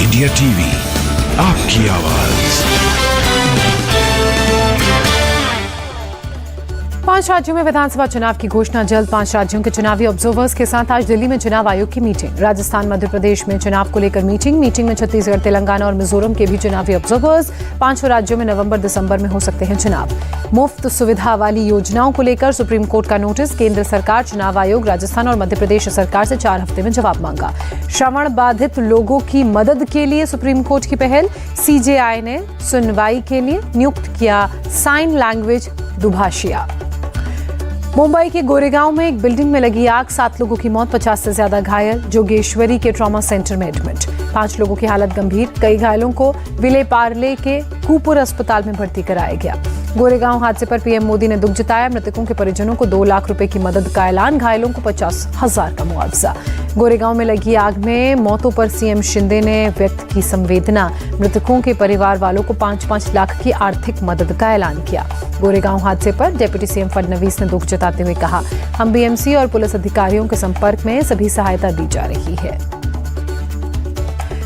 India TV, आपकी आवाज। 5 राज्यों में विधानसभा चुनाव की घोषणा जल्द। 5 राज्यों के चुनावी ऑब्जर्वर्स के साथ आज दिल्ली में चुनाव आयोग की मीटिंग। राजस्थान, मध्य प्रदेश में चुनाव को लेकर मीटिंग में छत्तीसगढ़, तेलंगाना और मिजोरम के भी चुनावी ऑब्जर्वर्स। 5 राज्यों में नवंबर-दिसंबर में हो सकते हैं चुनाव। मुफ्त सुविधा वाली योजनाओं को लेकर सुप्रीम कोर्ट का नोटिस। केंद्र सरकार, चुनाव आयोग, राजस्थान और मध्य प्रदेश सरकार से 4 हफ्ते में जवाब मांगा। श्रवण बाधित लोगों की मदद के लिए सुप्रीम कोर्ट की पहल। सीजेआई ने सुनवाई के लिए नियुक्त किया साइन लैंग्वेज दुभाषिया। मुंबई के गोरेगांव में एक बिल्डिंग में लगी आग, 7 लोगों की मौत, 50 से ज्यादा घायल। जोगेश्वरी के ट्रॉमा सेंटर में एडमिट। 5 लोगों की हालत गंभीर। कई घायलों को विले पार्ले के कूपुर अस्पताल में भर्ती कराया गया। गोरेगांव हादसे पर पीएम मोदी ने दुख जताया। मृतकों के परिजनों को 2 लाख रुपए की मदद का ऐलान, घायलों को 50,000 का मुआवजा। गोरेगांव में लगी आग में मौतों पर सीएम शिंदे ने व्यक्त की संवेदना। मृतकों के परिवार वालों को 5-5 लाख की आर्थिक मदद का ऐलान किया। गोरेगांव हादसे पर डिप्टी सीएम फडणवीस ने दुख जताते हुए कहा, हम बीएमसी और पुलिस अधिकारियों के संपर्क में, सभी सहायता दी जा रही है।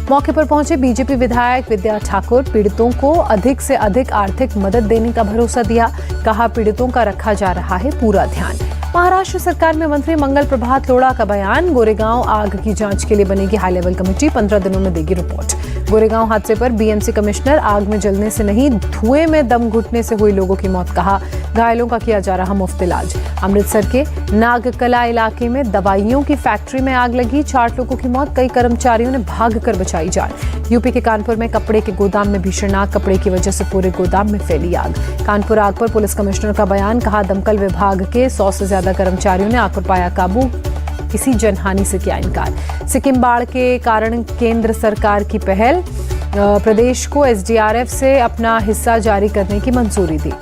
मौके पर पहुंचे बीजेपी विधायक विद्या ठाकुर पीड़ितों को अधिक से अधिक आर्थिक मदद देने का भरोसा दिया। कहा, पीड़ितों का रखा जा रहा है पूरा ध्यान। महाराष्ट्र सरकार में मंत्री मंगल प्रभात लोढ़ा का बयान। गोरेगांव आग की जांच के लिए बनेगी हाई लेवल कमेटी, 15 दिनों में देगी रिपोर्ट। गोरेगांव हादसे पर बीएमसी कमिश्नर, आग में जलने से नहीं धुएं में दम घुटने से हुई लोगों की मौत। कहा, घायलों का किया जा रहा मुफ्त इलाज। अमृतसर के नागकला इलाके में दवाइयों की फैक्ट्री में आग लगी, 4 लोगों की मौत, कई कर्मचारियों ने भागकर बचाई जान। यूपी के कानपुर में कपड़े के गोदाम में भीषण आग, कपड़े की वजह से पूरे गोदाम में फैली आग। कानपुर आग पर पुलिस कमिश्नर का बयान। कहा, दमकल विभाग के 100 से ज्यादा कर्मचारियों ने आग पर पाया काबू, किसी जनहानि से किया इनकार। सिक्किम बाढ़ के कारण केंद्र सरकार की पहल, प्रदेश को एसडीआरएफ से अपना हिस्सा जारी करने की मंजूरी दी।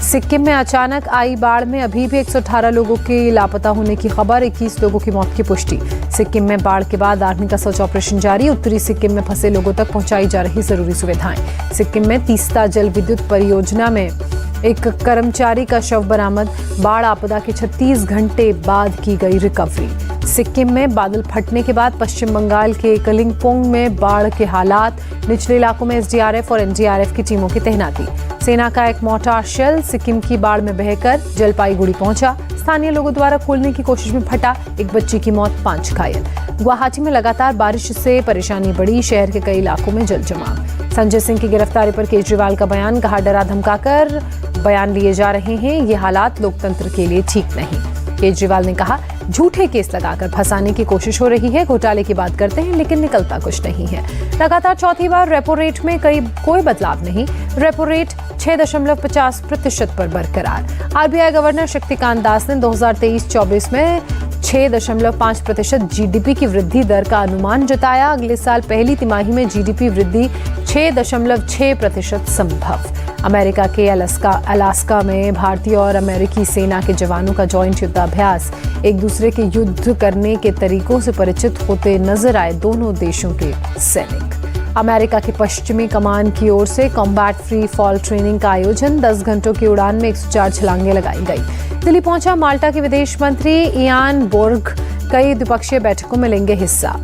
सिक्किम में अचानक आई बाढ़ में अभी भी 118 लोगों के लापता होने की खबर, 21 लोगों की मौत की पुष्टि। सिक्किम में बाढ़ के बाद आर्मी का सर्च ऑपरेशन जारी। उत्तरी सिक्किम में फंसे लोगों तक पहुंचाई जा रही जरूरी सुविधाएं। सिक्किम में तीस्ता जल विद्युत परियोजना में एक कर्मचारी का शव बरामद। बाढ़ आपदा के 36 घंटे बाद की गई रिकवरी। सिक्किम में बादल फटने के बाद पश्चिम बंगाल के कलिम्पोंग में बाढ़ के हालात, निचले इलाकों में एसडीआरएफ और एनडीआरएफ की टीमों की तैनाती। सेना का एक मोर्टार शेल सिक्किम की बाढ़ में बहकर जलपाईगुड़ी पहुंचा। स्थानीय लोगों द्वारा खोलने की कोशिश में फटा, एक बच्ची की मौत, 5 घायल। गुवाहाटी में लगातार बारिश से परेशानी बढ़ी, शहर के कई इलाकों में जल जमाव। संजय सिंह की गिरफ्तारी पर केजरीवाल का बयान। कहा, डरा धमकाकर बयान लिए जा रहे हैं, ये हालात लोकतंत्र के लिए ठीक नहीं। केजरीवाल ने कहा, झूठे केस लगाकर फंसाने की कोशिश हो रही है, घोटाले की बात करते हैं लेकिन निकलता कुछ नहीं है। लगातार चौथी बार रेपो रेट में कोई बदलाव नहीं, रेपो रेट 6.50% पर बरकरार। आरबीआई गवर्नर शक्तिकांत दास ने 2023-24 में 6.5% जीडीपी की वृद्धि दर का अनुमान जताया। अगले साल पहली तिमाही में जीडीपी वृद्धि 6.6% संभव। अमेरिका के अलास्का में भारतीय और अमेरिकी सेना के जवानों का जॉइंट युद्धाभ्यास। एक दूसरे के युद्ध करने के तरीकों से परिचित होते नजर आए दोनों देशों के सैनिक। अमेरिका की पश्चिमी कमान की ओर से कॉम्बैट फ्री फॉल ट्रेनिंग का आयोजन। 10 घंटों की उड़ान में 104 छलांगें लगाई गई। दिल्ली पहुंचा माल्टा के विदेश मंत्री इयान बोर्ग, कई द्विपक्षीय बैठकों में लेंगे हिस्सा।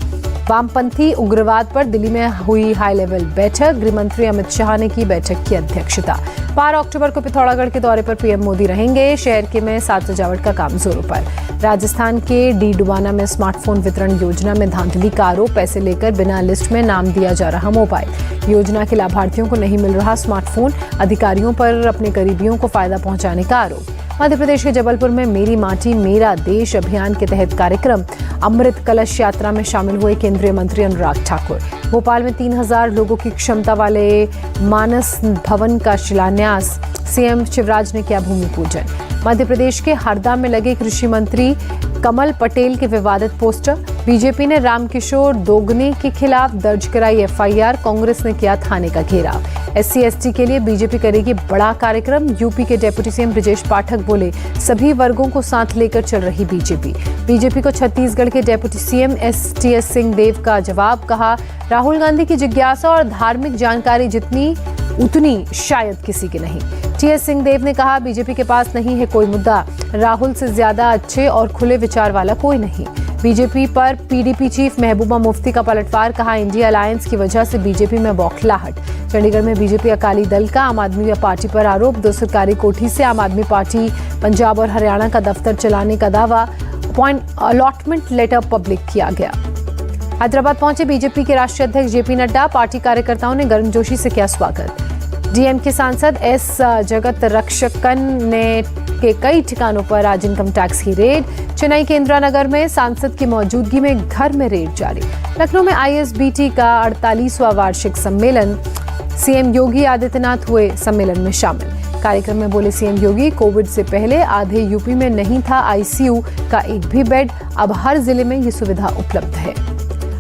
वामपंथी उग्रवाद पर दिल्ली में हुई हाई लेवल बैठक। गृहमंत्री अमित शाह ने की बैठक की अध्यक्षता। 12 अक्टूबर को पिथौरागढ़ के दौरे पर पीएम मोदी रहेंगे। शहर के में साज सजावट का काम जोरों पर। राजस्थान के डीडुबाना में स्मार्टफोन वितरण योजना में धांधली का आरोप, पैसे लेकर बिना लिस्ट में नाम दिया जा रहा मोबाइल। योजना के लाभार्थियों को नहीं मिल रहा स्मार्टफोन, अधिकारियों पर अपने करीबियों को फायदा पहुंचाने का आरोप। मध्य प्रदेश के जबलपुर में मेरी माटी मेरा देश अभियान के तहत कार्यक्रम। अमृत कलश यात्रा में शामिल हुए केंद्रीय मंत्री अनुराग ठाकुर। भोपाल में 3000 लोगों की क्षमता वाले मानस भवन का शिलान्यास, सीएम शिवराज ने किया भूमि पूजन। मध्य प्रदेश के हरदा में लगे कृषि मंत्री कमल पटेल के विवादित पोस्टर। बीजेपी ने रामकिशोर दोगने के खिलाफ दर्ज कराई एफआईआर, कांग्रेस ने किया थाने का घेराव। SC/ST के लिए बीजेपी करेगी बड़ा कार्यक्रम। यूपी के डिप्टी सीएम ब्रजेश पाठक बोले, सभी वर्गों को साथ लेकर चल रही बीजेपी को छत्तीसगढ़ के डिप्टी सीएम STS सिंहदेव का जवाब। कहा, राहुल गांधी की जिज्ञासा और धार्मिक जानकारी जितनी उतनी शायद किसी की नहीं। TS सिंहदेव ने कहा, बीजेपी के पास नहीं है कोई मुद्दा, राहुल से ज्यादा अच्छे और खुले विचार वाला कोई नहीं। बीजेपी पर पीडीपी चीफ महबूबा मुफ्ती का पलटवार, कहा इंडिया अलायंस की वजह से बीजेपी में बौखलाहट। चंडीगढ़ में बीजेपी अकाली दल का आम आदमी पार्टी पर आरोप, 2 सरकारी कोठी से आम आदमी पार्टी पंजाब और हरियाणा का दफ्तर चलाने का दावा, अलॉटमेंट लेटर पब्लिक किया गया। हैदराबाद पहुंचे बीजेपी के राष्ट्रीय अध्यक्ष जेपी नड्डा, पार्टी कार्यकर्ताओं ने गर्मजोशी से किया स्वागत। डीएमके सांसद एस जगत रक्षकन ने के कई ठिकानों पर आज इनकम टैक्स की रेड। चेन्नई के इंदिरा नगर में सांसद की मौजूदगी में घर में रेड जारी। लखनऊ में आईएसबीटी का 48वां वार्षिक सम्मेलन, सीएम योगी आदित्यनाथ हुए सम्मेलन में शामिल। कार्यक्रम में बोले सीएम योगी, कोविड से पहले आधे यूपी में नहीं था आईसीयू का एक भी बेड, अब हर जिले में ये सुविधा उपलब्ध है।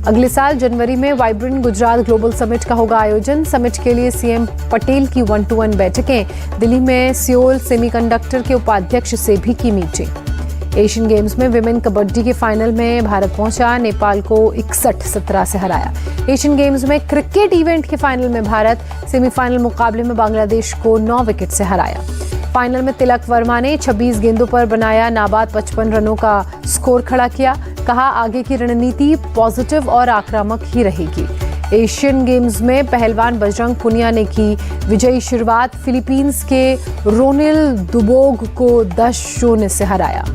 अगले साल जनवरी में वाइब्रेंट गुजरात ग्लोबल समिट का होगा आयोजन। समिट के लिए सीएम पटेल की 1-to-1 बैठकें। दिल्ली में सियोल सेमीकंडक्टर के उपाध्यक्ष से भी की मीटिंग। एशियन गेम्स में विमेन कबड्डी के फाइनल में भारत पहुंचा, नेपाल को 61-17 से हराया। एशियन गेम्स में क्रिकेट इवेंट के फाइनल में भारत सेमीफाइनल मुकाबले में बांग्लादेश को 9 विकेट से हराया। फाइनल में तिलक वर्मा ने 26 गेंदों पर बनाया नाबाद 55 रनों का स्कोर खड़ा किया। कहा, आगे की रणनीति पॉजिटिव और आक्रामक ही रहेगी। एशियन गेम्स में पहलवान बजरंग पुनिया ने की विजयी शुरुआत, फिलीपींस के रोनिल दुबोग को 10-0 से हराया।